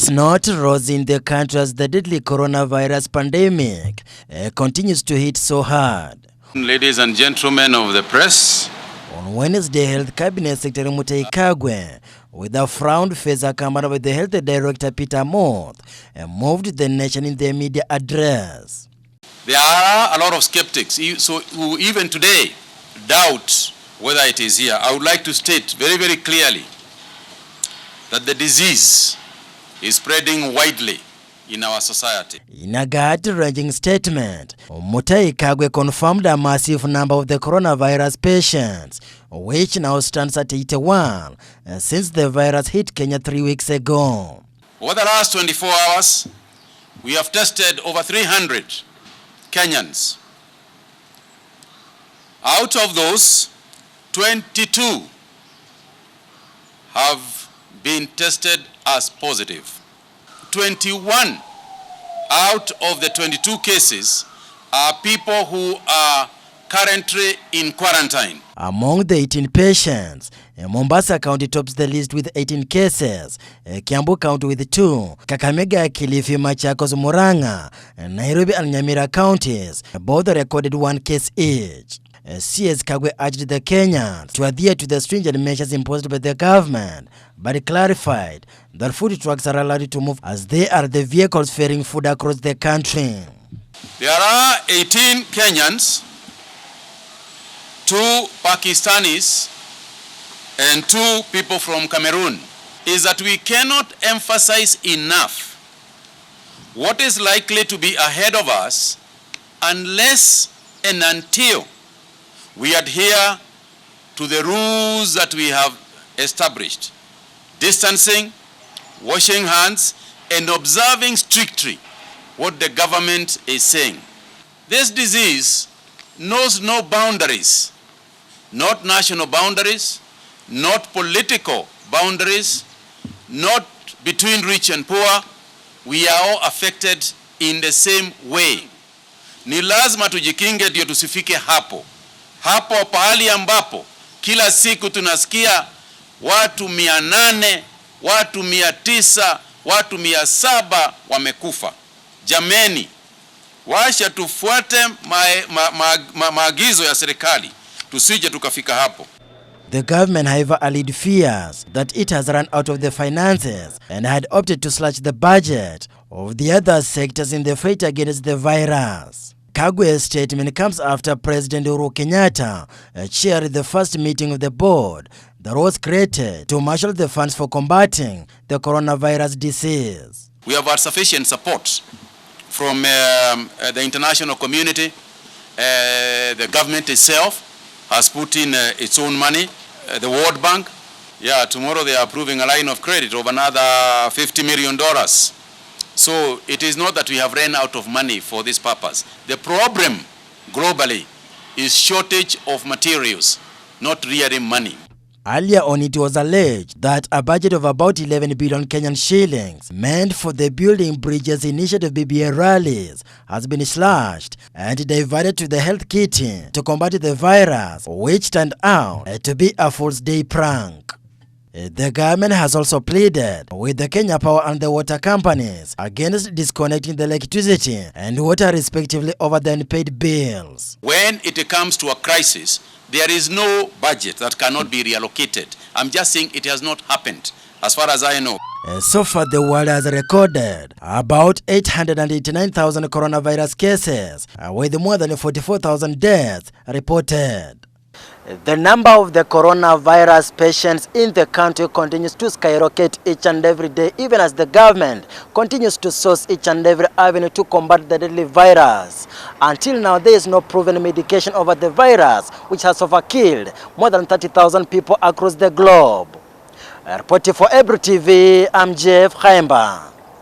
It's not rosy in the country as the deadly coronavirus pandemic continues to hit so hard. Ladies and gentlemen of the press, on Wednesday, Health Cabinet Secretary Mutahi Kagwe, with a frowned face accompanied by the Health Director Peter Moth, moved the nation in their media address. There are a lot of skeptics who even today doubt whether it is here. I would like to state very, very clearly that the disease is spreading widely in our society. In a gut-wrenching statement, Mutahi Kagwe confirmed a massive number of the coronavirus patients, which now stands at 81 since the virus hit Kenya 3 weeks ago. Over the last 24 hours, we have tested over 300 Kenyans. Out of those, 22 have been tested as positive. 21 out of the 22 cases are people who are currently in quarantine. Among the 18 patients, Mombasa County tops the list with 18 cases, Kiambu County with 2, Kakamega, Kilifi, Machakos, Murang'a, and Nairobi and Nyamira counties both recorded 1 case each. CS Kagwe urged the Kenyans to adhere to the stringent measures imposed by the government, but clarified that food trucks are allowed to move as they are the vehicles ferrying food across the country. There are 18 Kenyans, 2 Pakistanis, and 2 people from Cameroon. Is that we cannot emphasize enough what is likely to be ahead of us unless and until we adhere to the rules that we have established. Distancing, washing hands, and observing strictly what the government is saying. This disease knows no boundaries, not national boundaries, not political boundaries, not between rich and poor. We are all affected in the same way. Ni lazima tujikinge ndio tusifike hapo. Hapo pahali ambapo kila siku tunasikia watu 800, watu 900, watu 700 wamekufa. Jameni, washa tufuate maagizo ya serikali, tusije tukafika hapo. The government, however, allayed fears that it has run out of the finances and had opted to slash the budget of the other sectors in the fight against the virus. Kagwe's statement comes after President Uhuru Kenyatta chaired the first meeting of the board that was created to marshal the funds for combating the coronavirus disease. We have had sufficient support from the international community. The government itself has put in its own money. The World Bank, tomorrow they are approving a line of credit of another $50 million. So it is not that we have ran out of money for this purpose. The problem globally is shortage of materials, not really money. Earlier on, it was alleged that a budget of about 11 billion Kenyan shillings meant for the Building Bridges initiative BBA rallies has been slashed and diverted to the health kitty to combat the virus, which turned out to be a false day prank. The government has also pleaded with the Kenya Power and the water companies against disconnecting the electricity and water respectively over the unpaid bills. When it comes to a crisis, there is no budget that cannot be reallocated. I'm just saying it has not happened, as far as I know. So far, the world has recorded about 889,000 coronavirus cases, with more than 44,000 deaths reported. The number of the coronavirus patients in the country continues to skyrocket each and every day, even as the government continues to source each and every avenue to combat the deadly virus. Until now, there is no proven medication over the virus, which has overkilled more than 30,000 people across the globe. Reporting for Ebru TV, I'm Jeff Khaimba.